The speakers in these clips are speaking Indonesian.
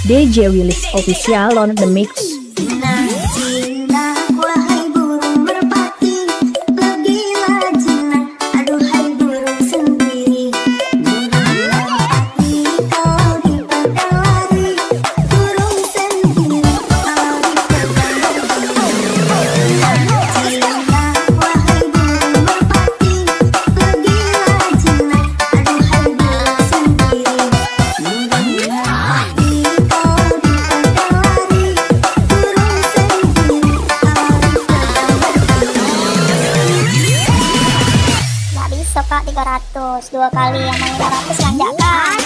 DJ Willis Official on the mix. Kak 300 dua kali yang mau 500 yang jangan.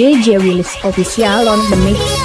DJ Willis Official on the mix.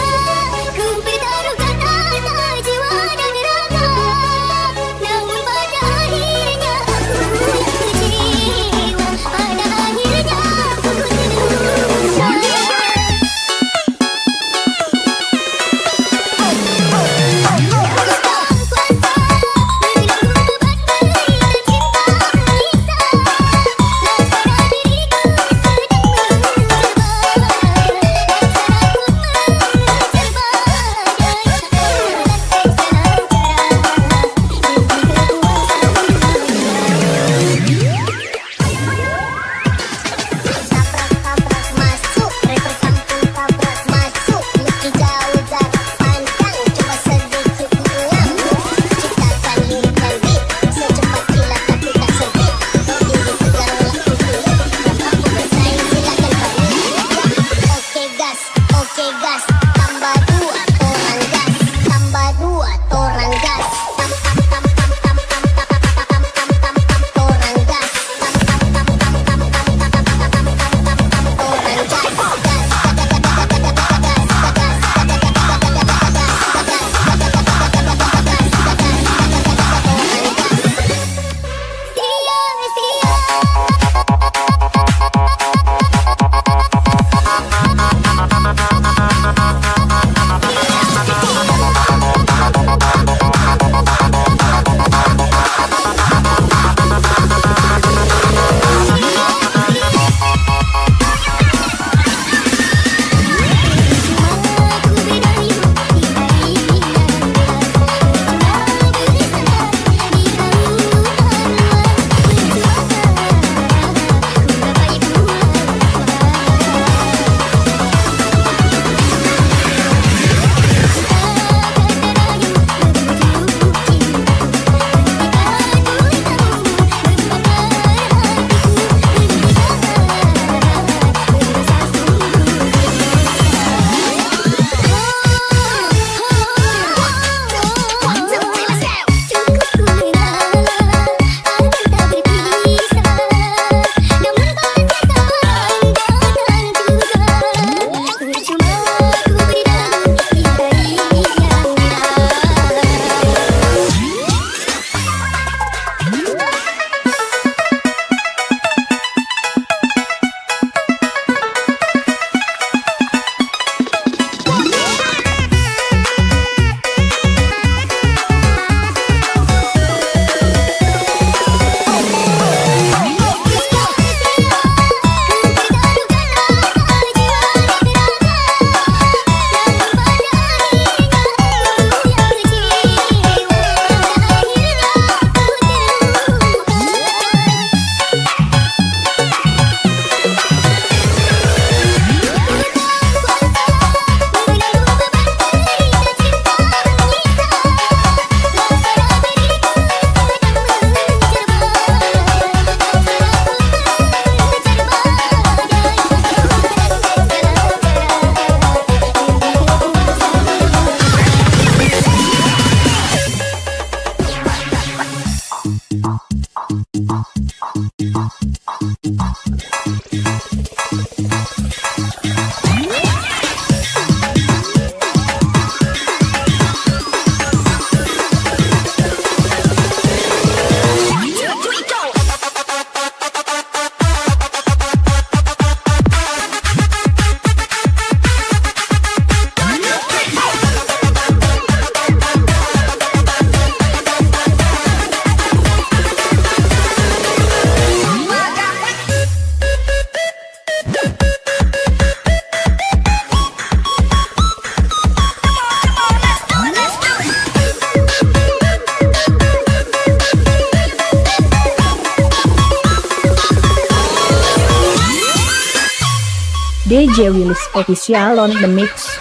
DJ Willis Official on the mix.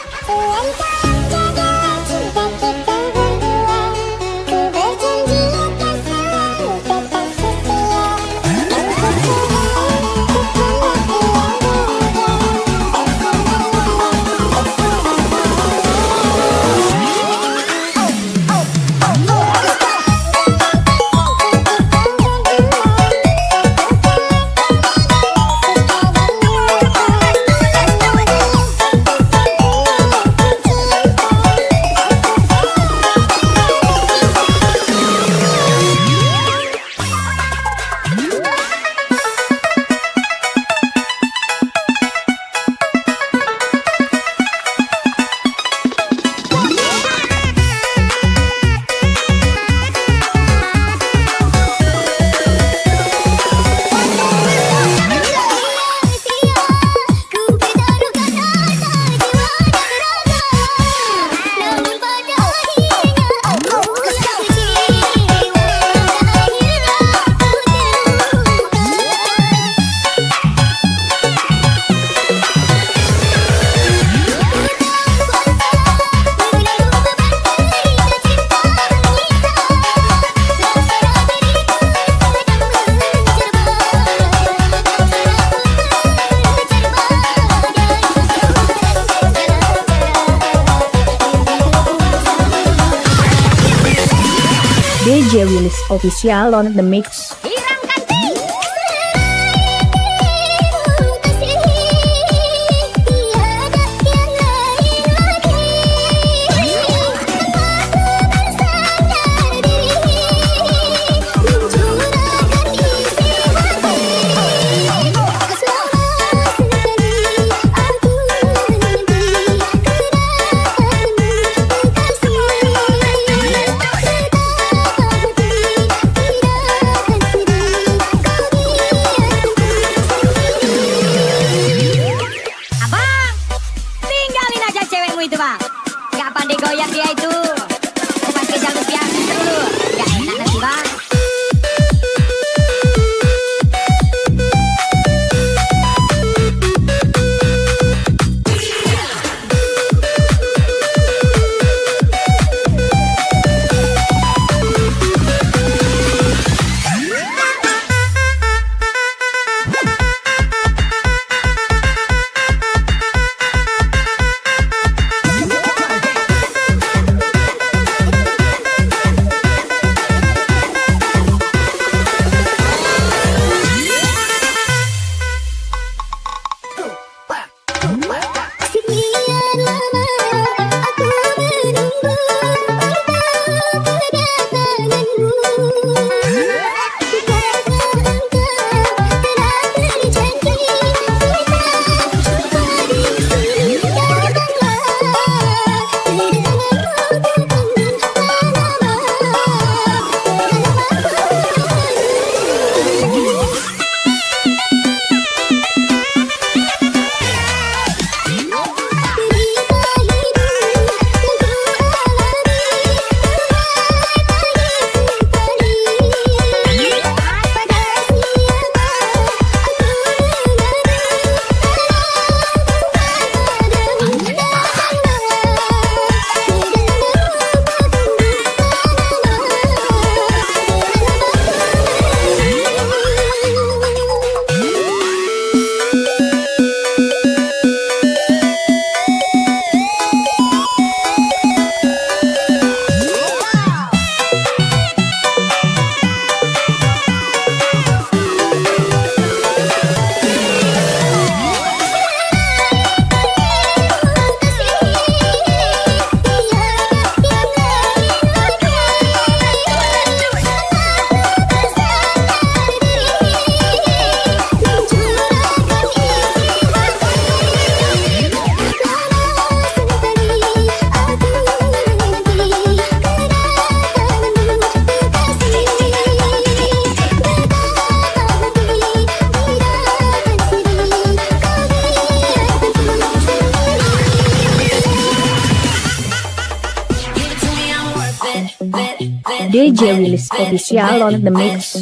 DJ Willis Official on the mix. Itu bang, nggak pandai goyang dia itu. Cuma spesial spesial dulu, nggak enak nanti bang. DJ Willis Official on the mix.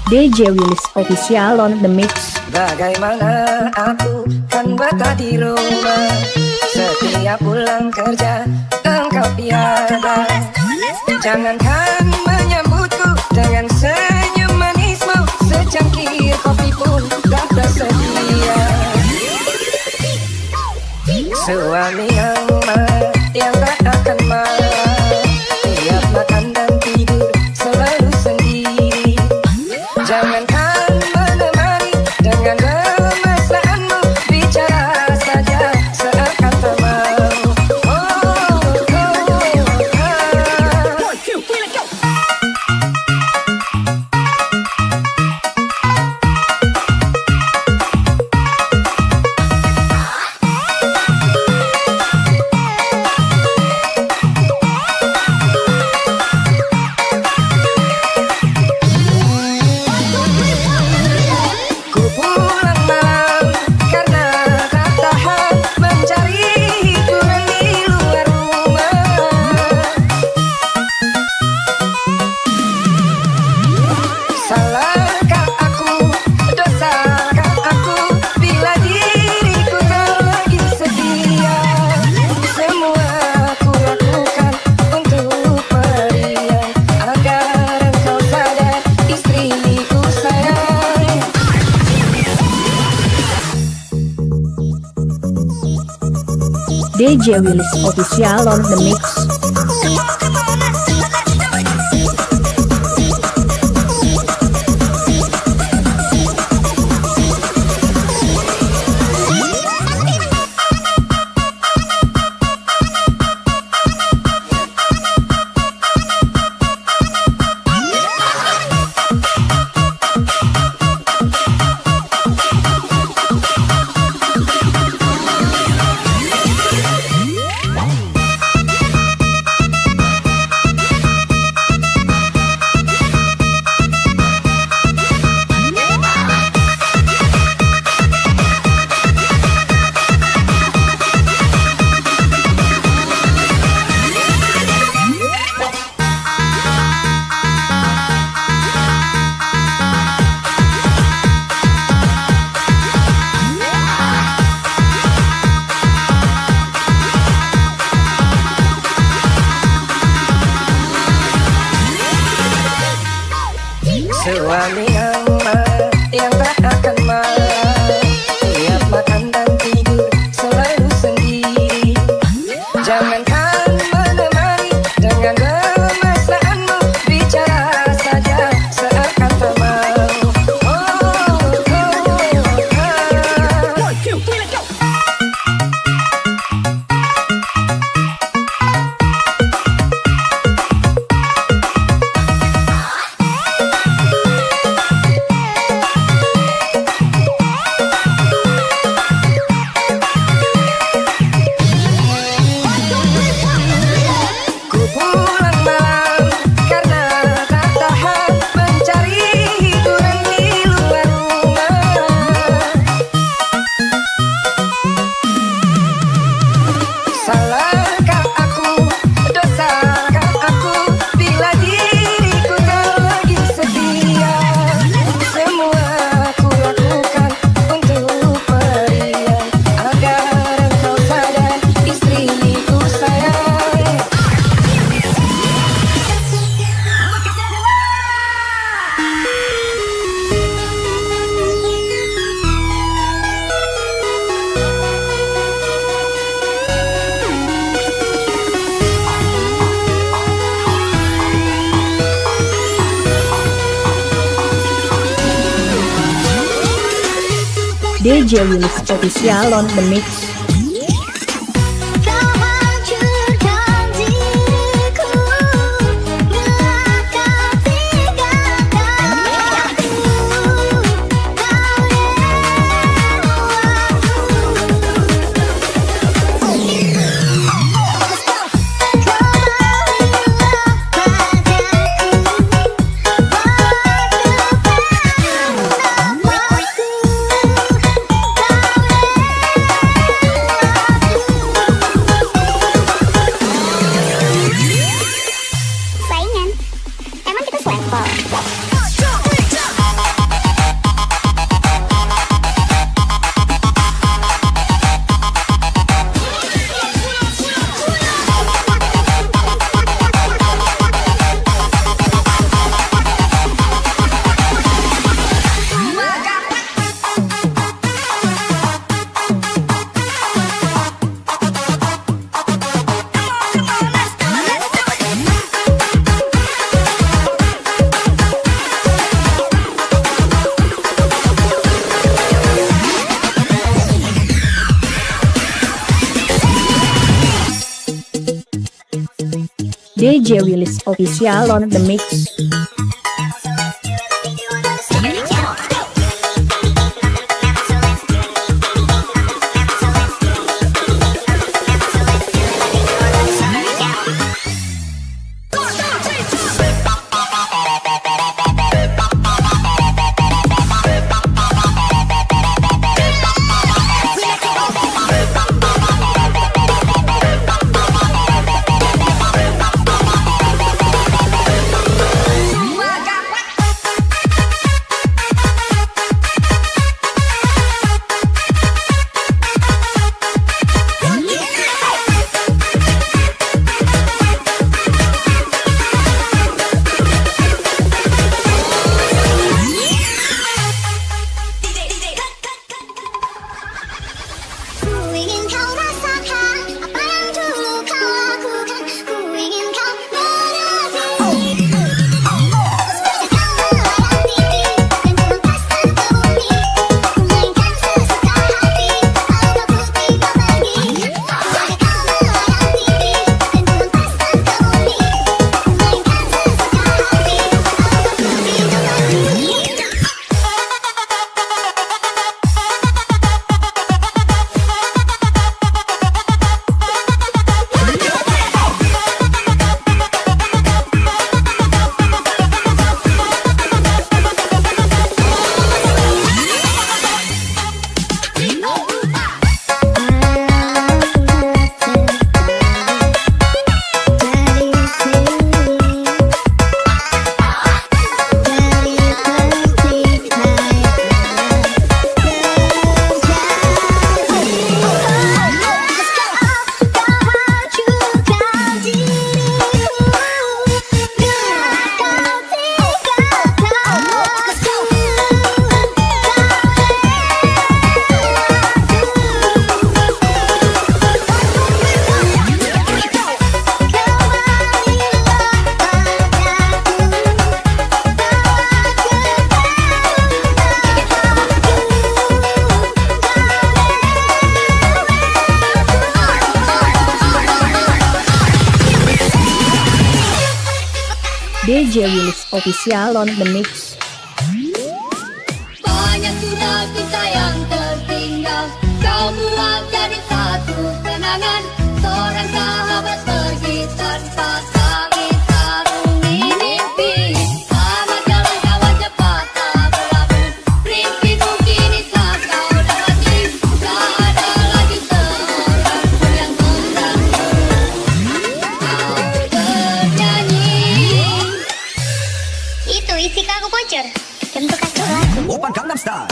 DJ Willis Official on the mix. Bagaimana aku kan betah di rumah, setiap pulang kerja engkau tiada. Jangankan menyambutku dengan senyum manismu, secangkir kopi pun tak tersedia. Suami yang tak akan marah, tiap makan dan tidur selalu sendiri. Jangankan menemani dengan kemesraanmu, bicara saja seakan tak mau. Ku pulang malam karena tak tahan mencari hiburan di luar rumah. Salahkah aku, dosakah aku bila diriku tak lagi setia? Semua ku lakukan untuk periang agar engkau sadar istriku sayang. DJ Willis Official on the mix. Suami yang tak akan marah, tiap makan dan tidur selalu sendiri. Jangankan menemani dengan kemesraanmu, bicara saja seakan tak mau. Ku pulang malam karena tak tahan mencari hiburan di luar rumah. Salahkah aku, dosakah aku bila diriku tak lagi setia? Semua ku lakukan untuk periang agar engkau sadar istriku sayang. DJ Willis Official on the mix. Kau hancurkan diriku, bila kau tinggalkan aku, kau DJ Willis Official on the mix. DJ Willis Official on the mix. Banyak sudah kita yang tertinggal, kau buat jadi satu kenangan. Seorang sahabat pergi tanpa kami tarungi mimpi. Selamat jalan kawan cepat tak berlabuh, rintiku kini telah kau dapati. Tak ada lagi seorang pun yang mengganggu kau bernyanyi. Itu isi kaku bocor. Bentuk kacau lagu. Open Gangnam Style.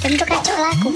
Bentuk kacau lagu.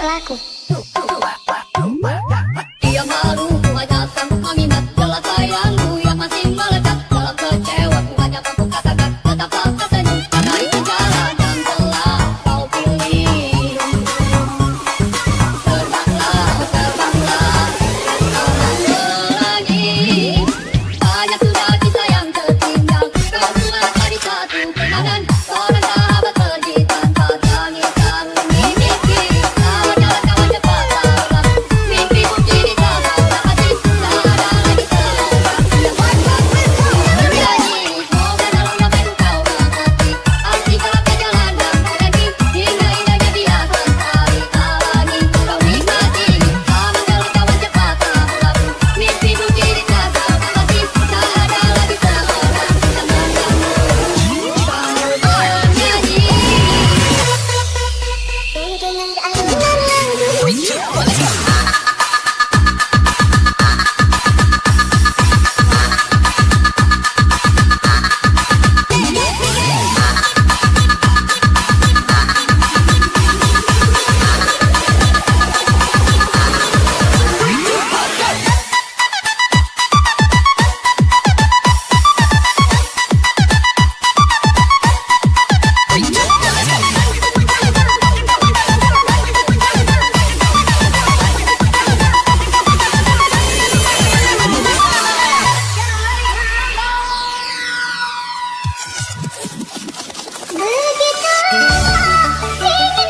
laku. Dia malu mengajarkan pengingat jelas sayangmu yang masih melekat dalam kecewa. Ku hanya mampu katakan betapa katanya karena itu jalan yang telah kau pilih. Terbanglah, terbanglah, terbanglah lagi. Banyak sudah kisah yang tertinggal. Kau buat tadi satu kenangan. Seorang sahabat pergi tanpa tangisan mimpi. Kawan jalan kawan cepat pulang. Mimpi pun kini tak kau dapati. Tak ada lagi seorang yang pandang. Bernyanyi semoga dalam nafas kau mengerti. Arti gelap jalan dan berhenti. Hingga indahnya dia sekali alami. Kau nikmati. Kawan jalan kawan cepat pulang. Mimpi pun kini tak kau dapati. Tak ada lagi seorang yang mengganggu. Kamu bernyanyi. Dengan kealunan lagu. Begitu ingin aku curang gelora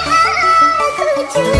cinta yang lama pelan-pelan Mas Sofi, pelan-pelan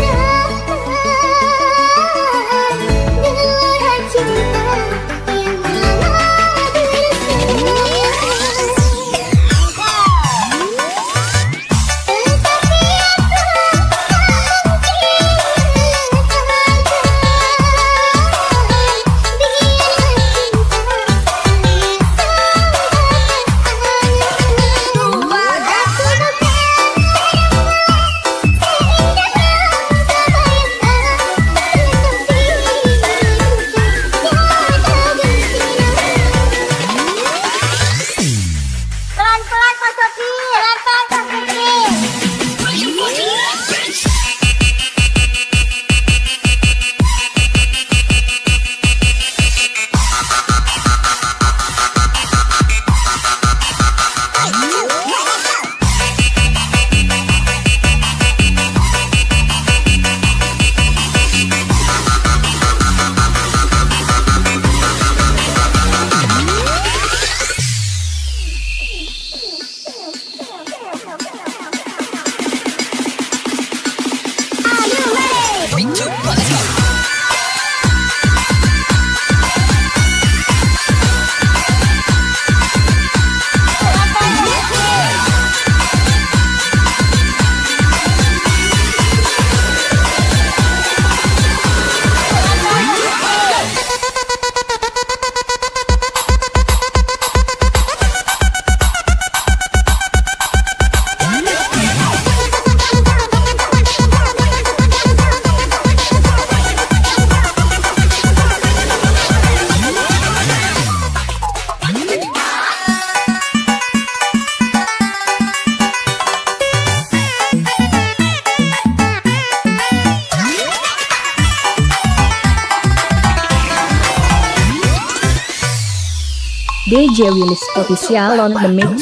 Kak Putri. DJ Willis Official on the mix.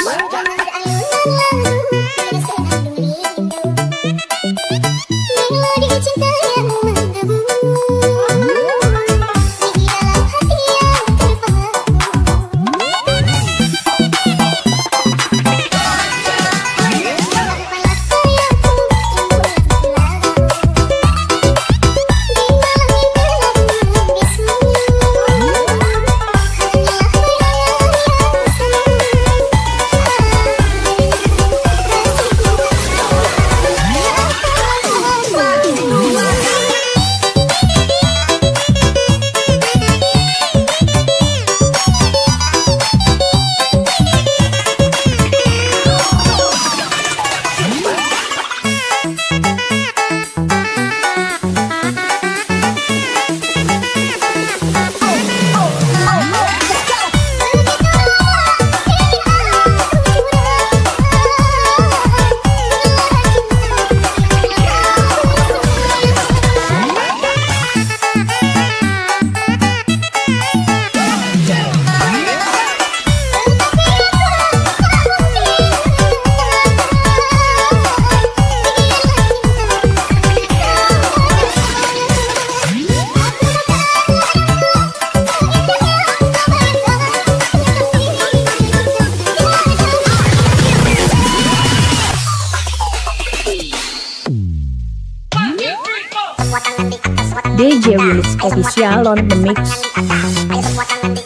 Melodi cinta yang menggebu di dalam hati yang terpaku. DJ Willis Official on the mix. Ayo semua tangan di